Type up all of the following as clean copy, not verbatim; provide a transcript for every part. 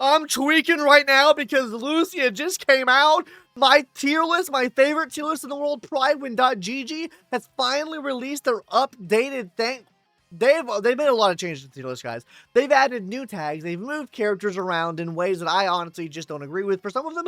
I'm tweaking right now because Lucia just came out. My tier list, my favorite tier list in the world, Prydwen.gg, has finally released their updated thing. They've made a lot of changes to the tier list, guys. They've added new tags. They've moved characters around in ways that I honestly just don't agree with. For some of them,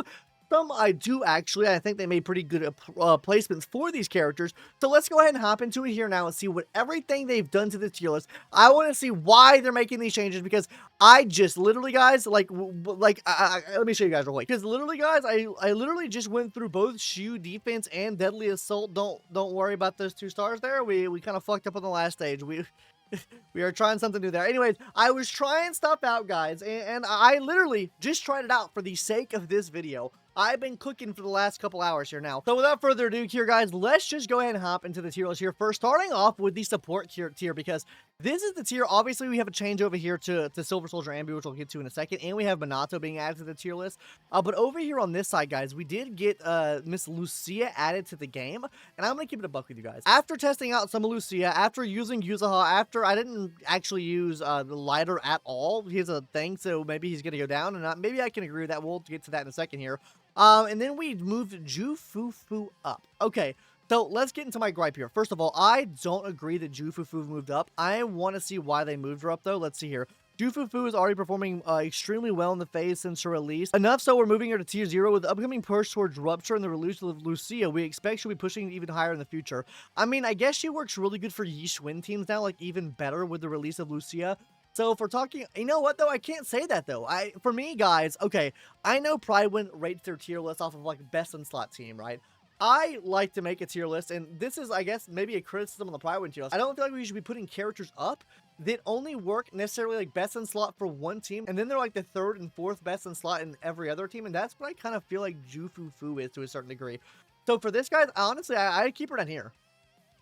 some I do actually. I think they made pretty good placements for these characters. So let's go ahead and hop into it here now and see what everything they've done to the tier list. I want to see why they're making these changes because I just literally, guys, let me show you guys real quick. Because literally, guys, I literally just went through both Shoe Defense and Deadly Assault. Don't worry about those 2 stars there. We kind of fucked up on the last stage. We are trying something new there. Anyways, I was trying stuff out, guys, and I literally just tried it out for the sake of this video. I've been cooking for the last couple hours here now. So without further ado here, guys, let's just go ahead and hop into the tier list here. First, starting off with the support tier because this is the tier. Obviously, we have a change over here to Silver Soldier Ambi, which we'll get to in a second, and we have Manato being added to the tier list. But over here on this side, guys, we did get Miss Lucia added to the game, and I'm going to keep it a buck with you guys. After testing out some of Lucia, after using Yuzaha, after I didn't actually use the lighter at all, here's a thing, so maybe he's going to go down, and maybe I can agree with that. We'll get to that in a second here. And then we moved Jufufu up. Okay, so let's get into my gripe here. First of all, I don't agree that Jufufu moved up. I want to see why they moved her up, though. Let's see here. Jufufu is already performing extremely well in the phase since her release. Enough so we're moving her to tier 0 with the upcoming push towards Rupture and the release of Lucia. We expect she'll be pushing even higher in the future. I mean, I guess she works really good for Yi-Schwinn teams now, like even better with the release of Lucia. So if we're talking, you know what though? I can't say that though. For me, guys, okay, I know Prydwen rates their tier list off of like best in slot team, right? I like to make a tier list, and this is, I guess, maybe a criticism on the Prydwen tier list. I don't feel like we should be putting characters up that only work necessarily like best in slot for one team, and then they're like the 3rd and 4th best in slot in every other team, and that's what I kind of feel like Jufufu is to a certain degree. So for this, guys, honestly, I keep her down here.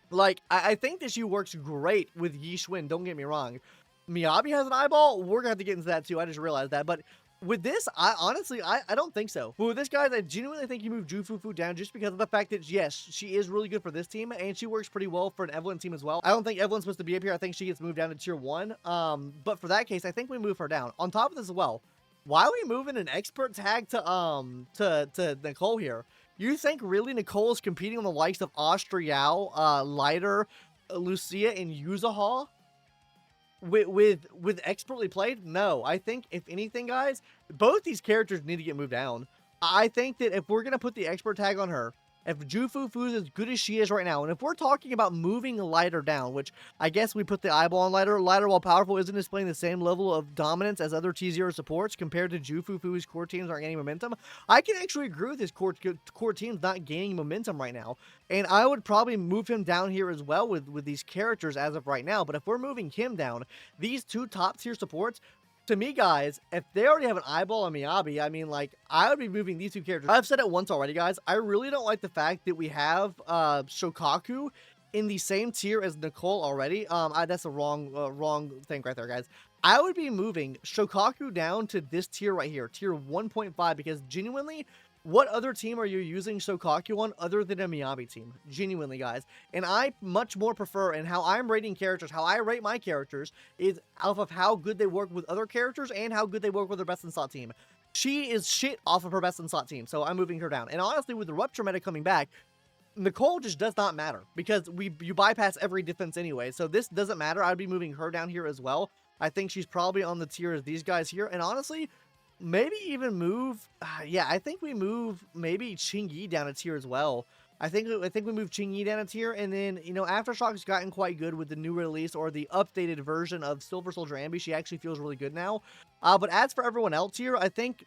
Like, I think that she works great with Yi-Schwinn, don't get me wrong. Miyabi has an eyeball. We're gonna have to get into that too. I just realized that. But with this, I honestly don't think so. But with this, guys, I genuinely think you move Jufufu down just because of the fact that, yes, she is really good for this team, and she works pretty well for an Evelyn team as well. I don't think Evelyn's supposed to be up here. I think she gets moved down to tier 1. But for that case, I think we move her down. On top of this as well, why are we moving an expert tag to Nicole here? You think really Nicole is competing on the likes of Austrial, Lighter, Lucia, and Yuzaha? With expertly played? No. I think if anything, guys, both these characters need to get moved down. I think that if we're gonna put the expert tag on her, if Jufufu is as good as she is right now, and if we're talking about moving Lighter down, which I guess we put the eyeball on Lighter, while powerful, isn't displaying the same level of dominance as other T0 supports compared to Jufufu's core teams aren't gaining momentum. I can actually agree with his core teams not gaining momentum right now, and I would probably move him down here as well with these characters as of right now. But if we're moving him down, these 2 top tier supports, to me, guys, if they already have an eyeball on Miyabi, I mean, like, I would be moving these 2 characters. I've said it once already, guys. I really don't like the fact that we have Shokaku in the same tier as Nicole already. That's a wrong thing right there, guys. I would be moving Shokaku down to this tier right here, tier 1.5, because genuinely, what other team are you using Shokaku on other than a Miyabi team? Genuinely, guys. And I much more prefer, and how I'm rating characters, how I rate my characters, is off of how good they work with other characters and how good they work with their best in slot team. She is shit off of her best in slot team, so I'm moving her down. And honestly, with the Rupture meta coming back, Nicole just does not matter because you bypass every defense anyway. So this doesn't matter. I'd be moving her down here as well. I think she's probably on the tier as these guys here. And honestly, maybe even move, yeah, I think we move maybe Qingyi down a tier as well. I think we move Qingyi down a tier, and then, you know, Aftershock's gotten quite good with the new release or the updated version of Silver Soldier Ambi. She actually feels really good now. But as for everyone else here, I think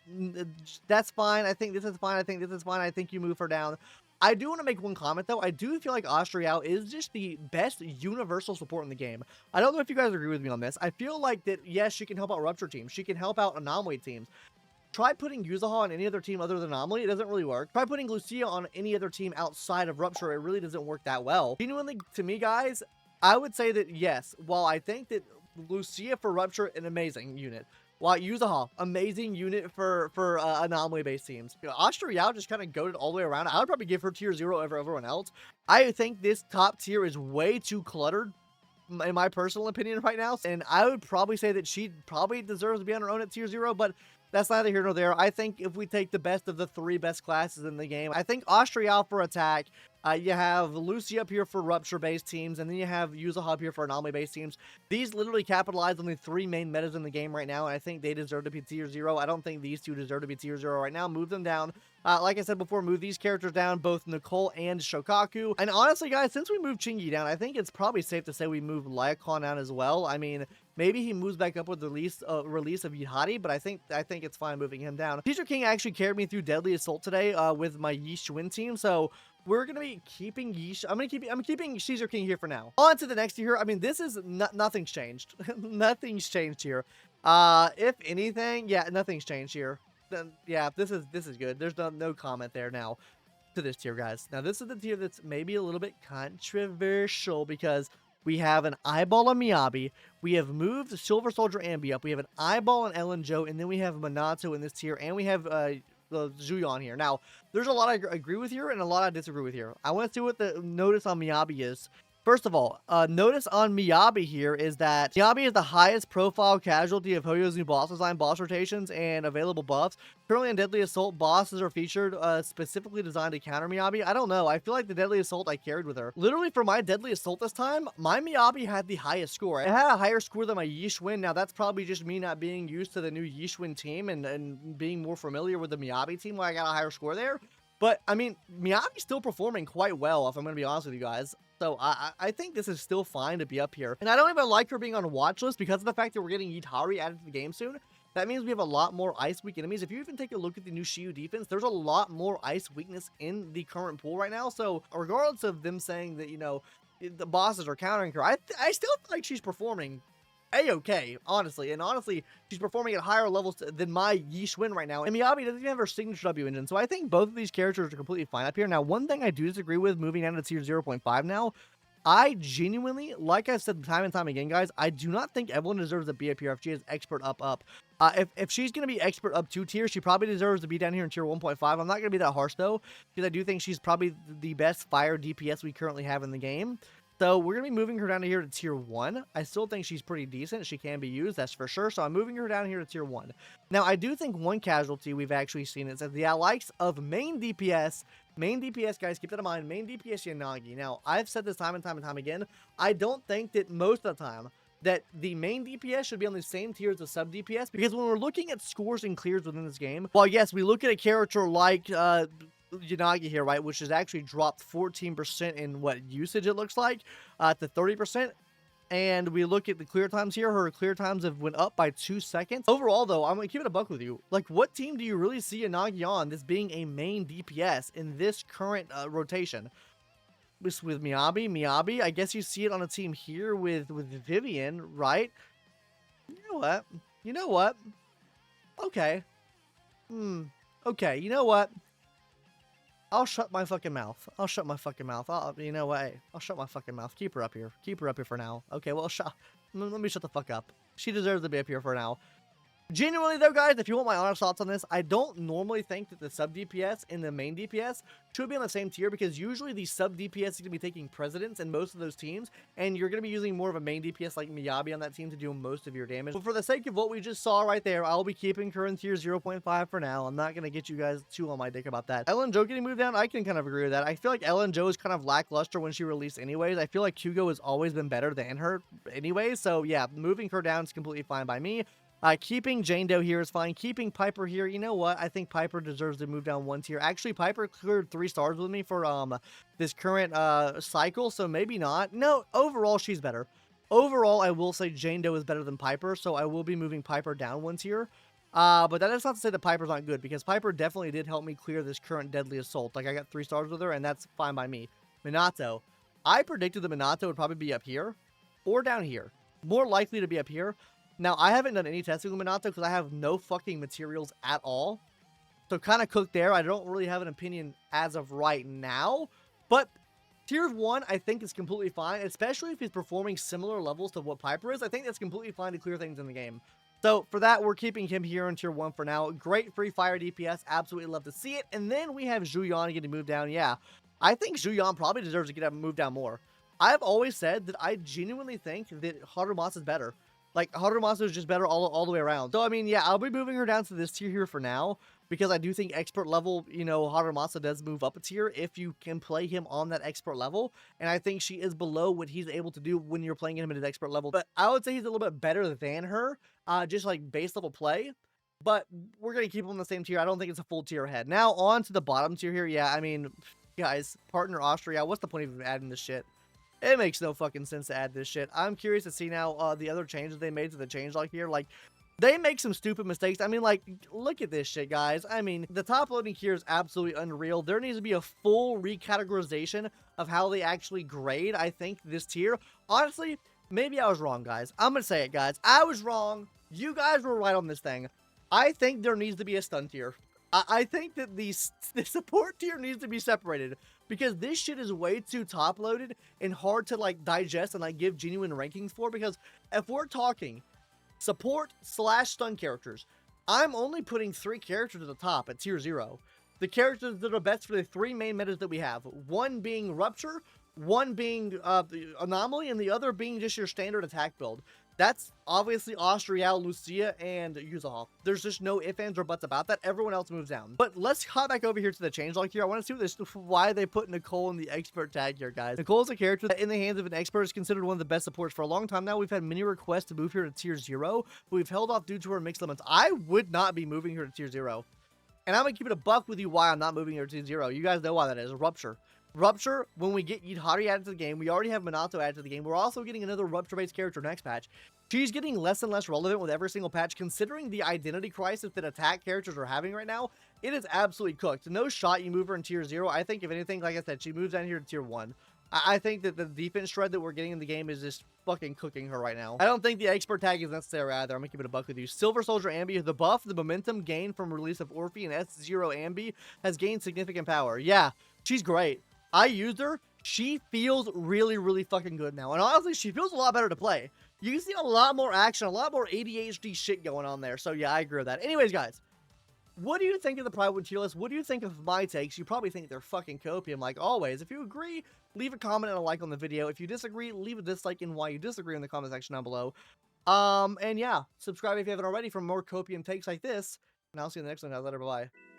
that's fine. I think this is fine. I think this is fine. I think you move her down. I do want to make one comment, though. I do feel like Austrial is just the best universal support in the game. I don't know if you guys agree with me on this. I feel like that, yes, she can help out Rupture teams. She can help out Anomaly teams. Try putting Yuzaha on any other team other than Anomaly. It doesn't really work. Try putting Lucia on any other team outside of Rupture. It really doesn't work that well. Genuinely, to me, guys, I would say that, yes, while I think that Lucia for Rupture, an amazing unit. While Yuzaha, amazing unit for Anomaly-based teams. You know, Austrial just kind of goated all the way around. I would probably give her tier 0 over everyone else. I think this top tier is way too cluttered, in my personal opinion right now. And I would probably say that she probably deserves to be on her own at tier 0, but That's neither here nor there. I think if we take the best of the 3 best classes in the game, I think Austrial for attack, you have Lucia up here for rupture-based teams, and then you have Yuza up here for anomaly-based teams. These literally capitalize on the 3 main metas in the game right now, and I think they deserve to be tier 0. I don't think these 2 deserve to be tier 0 right now. Move them down. Like I said before, move these characters down, both Nicole and Shokaku. And honestly, guys, since we moved Chingy down, I think it's probably safe to say we move Lyakon down as well. I mean, maybe he moves back up with the release of Yihari, but I think it's fine moving him down. Caesar King actually carried me through Deadly Assault today with my Yi Xuan team, so we're gonna be keeping I'm keeping Caesar King here for now. On to the next tier. I mean, this is nothing's changed. Nothing's changed here. If anything, yeah, nothing's changed here. Then yeah, this is good. There's no comment there now to this tier, guys. Now this is the tier that's maybe a little bit controversial because we have an eyeball on Miyabi, we have moved Silver Soldier Ambi up, we have an eyeball on Ellen Joe, and then we have Manato in this tier, and we have the Zuyon here. Now, there's a lot I agree with here and a lot I disagree with here. I want to see what the notice on Miyabi is. First of all, notice on Miyabi here is that Miyabi is the highest profile casualty of Hoyo's new boss design, boss rotations, and available buffs. Currently in Deadly Assault, bosses are featured specifically designed to counter Miyabi. I don't know. I feel like the Deadly Assault I carried with her. Literally for my Deadly Assault this time, my Miyabi had the highest score. It had a higher score than my Yi Xuan. Now that's probably just me not being used to the new Yi Xuan team and being more familiar with the Miyabi team where I got a higher score there. But, I mean, Miyabi's still performing quite well, if I'm going to be honest with you guys. So, I think this is still fine to be up here. And I don't even like her being on watch list because of the fact that we're getting Yitari added to the game soon. That means we have a lot more ice weak enemies. If you even take a look at the new Shiyu defense, there's a lot more ice weakness in the current pool right now. So, regardless of them saying that, you know, the bosses are countering her, I still feel like she's performing A-okay, honestly. And honestly, she's performing at higher levels than my Yi Xuan right now. And Miyabi doesn't even have her signature W engine. So I think both of these characters are completely fine up here. Now, one thing I do disagree with moving down to tier 0.5 now, I genuinely, like I've said time and time again, guys, I do not think Evelyn deserves to be up here if she is expert up. If she's going to be expert up 2 tiers, she probably deserves to be down here in tier 1.5. I'm not going to be that harsh, though, because I do think she's probably the best fire DPS we currently have in the game. So we're going to be moving her down here to tier 1. I still think she's pretty decent. She can be used, that's for sure. So I'm moving her down here to tier 1. Now, I do think one casualty we've actually seen is that the likes of main DPS, guys, keep that in mind, main DPS Yanagi. Now, I've said this time and time again, I don't think that most of the time that the main DPS should be on the same tier as the sub DPS, because when we're looking at scores and clears within this game, while yes, we look at a character like Yanagi here, right, which has actually dropped 14% in what usage it looks like to 30%, and we look at the clear times here, her clear times have went up by 2 seconds. Overall, though, I'm gonna keep it a buck with you. Like, what team do you really see Yanagi on this being a main DPS in this current rotation? With Miyabi, I guess you see it on a team here with Vivian, right? You know what? Okay. Okay, you know what? I'll shut my fucking mouth. You know what? Hey, I'll shut my fucking mouth. Keep her up here. For now. Okay, well, let me shut the fuck up. She deserves to be up here for now. Genuinely, though, guys, if you want my honest thoughts on this, I don't normally think that the sub DPS and the main DPS should be on the same tier, because usually the sub DPS is going to be taking precedence in most of those teams, and you're going to be using more of a main DPS like Miyabi on that team to do most of your damage. But for the sake of what we just saw right there, I'll be keeping her in tier 0.5 for now. I'm not going to get you guys too on my dick about that. Ellen Joe getting moved down, I can kind of agree with that. I feel like Ellen Joe is kind of lackluster when she released anyways. I feel like Hugo has always been better than her anyways, so yeah, moving her down is completely fine by me. Keeping Jane Doe here is fine. Keeping Piper here, you know what? I think Piper deserves to move down 1 tier. Actually, Piper cleared 3 stars with me for this current cycle, so maybe not. No, overall, she's better. Overall, I will say Jane Doe is better than Piper, so I will be moving Piper down 1 tier. But that is not to say that Piper's not good, because Piper definitely did help me clear this current Deadly Assault. Like, I got 3 stars with her, and that's fine by me. Minato. I predicted that Minato would probably be up here or down here. More likely to be up here. Now, I haven't done any testing with Minato because I have no fucking materials at all. So, kind of cooked there. I don't really have an opinion as of right now. But tier 1, I think, is completely fine, especially if he's performing similar levels to what Piper is. I think that's completely fine to clear things in the game. So, for that, we're keeping him here in tier 1 for now. Great free fire DPS. Absolutely love to see it. And then we have Zhuyan getting moved down. Yeah, I think Zhuyan probably deserves to get moved down more. I've always said that I genuinely think that Harumasa is better. Like, Harumasu is just better all the way around. So, I mean, yeah, I'll be moving her down to this tier here for now, because I do think expert level, you know, Harumasu does move up a tier if you can play him on that expert level, and I think she is below what he's able to do when you're playing him at his expert level. But I would say he's a little bit better than her, just like base level play. But we're going to keep him on the same tier. I don't think it's a full tier ahead. Now, on to the bottom tier here. Yeah, I mean, guys, partner Austria, what's the point of even adding this shit? It makes no fucking sense to add this shit. I'm curious to see now the other changes they made to the changelog here. Like, they make some stupid mistakes. I mean, like, look at this shit, guys. I mean, the top loading here is absolutely unreal. There needs to be a full recategorization of how they actually grade, I think, this tier. Honestly, maybe I was wrong, guys. I'm gonna say it, guys. I was wrong. You guys were right on this thing. I think there needs to be a stun tier. I think that the support tier needs to be separated, because this shit is way too top loaded and hard to like digest and like give genuine rankings for. Because if we're talking support / stun characters, I'm only putting 3 characters at the top at tier 0. The characters that are best for the 3 main metas that we have, one being Rupture, one being the Anomaly, and the other being just your standard attack build. That's obviously Austria, Lucia, and Yuzaha. There's just no ifs, ands, or buts about that. Everyone else moves down. But let's hop back over here to the changelog here. I want to see why they put Nicole in the expert tag here, guys. Nicole is a character that in the hands of an expert is considered one of the best supports for a long time now. We've had many requests to move here to tier 0, but we've held off due to her mixed limits. I would not be moving her to tier 0. And I'm going to keep it a buck with you why I'm not moving her to tier 0. You guys know why that is. Rupture. Rupture, when we get Yidhari added to the game, we already have Manato added to the game. We're also getting another Rupture-based character next patch. She's getting less and less relevant with every single patch, considering the identity crisis that attack characters are having right now. It is absolutely cooked. No shot you move her in tier 0. I think, if anything, like I said, she moves down here to tier 1. I think that the defense shred that we're getting in the game is just fucking cooking her right now. I don't think the expert tag is necessary either. I'm gonna keep it a buck with you. Silver Soldier Ambi, the buff, the momentum gain from release of Orphe and S0 Ambi has gained significant power. Yeah, she's great. I used her. She feels really, really fucking good now. And honestly, she feels a lot better to play. You can see a lot more action, a lot more ADHD shit going on there. So yeah, I agree with that. Anyways, guys, what do you think of the Prydwen tier list? What do you think of my takes? You probably think they're fucking copium, like always. If you agree, leave a comment and a like on the video. If you disagree, leave a dislike and why you disagree in the comment section down below. And yeah, subscribe if you haven't already for more copium takes like this. And I'll see you in the next one, guys. Later, bye-bye.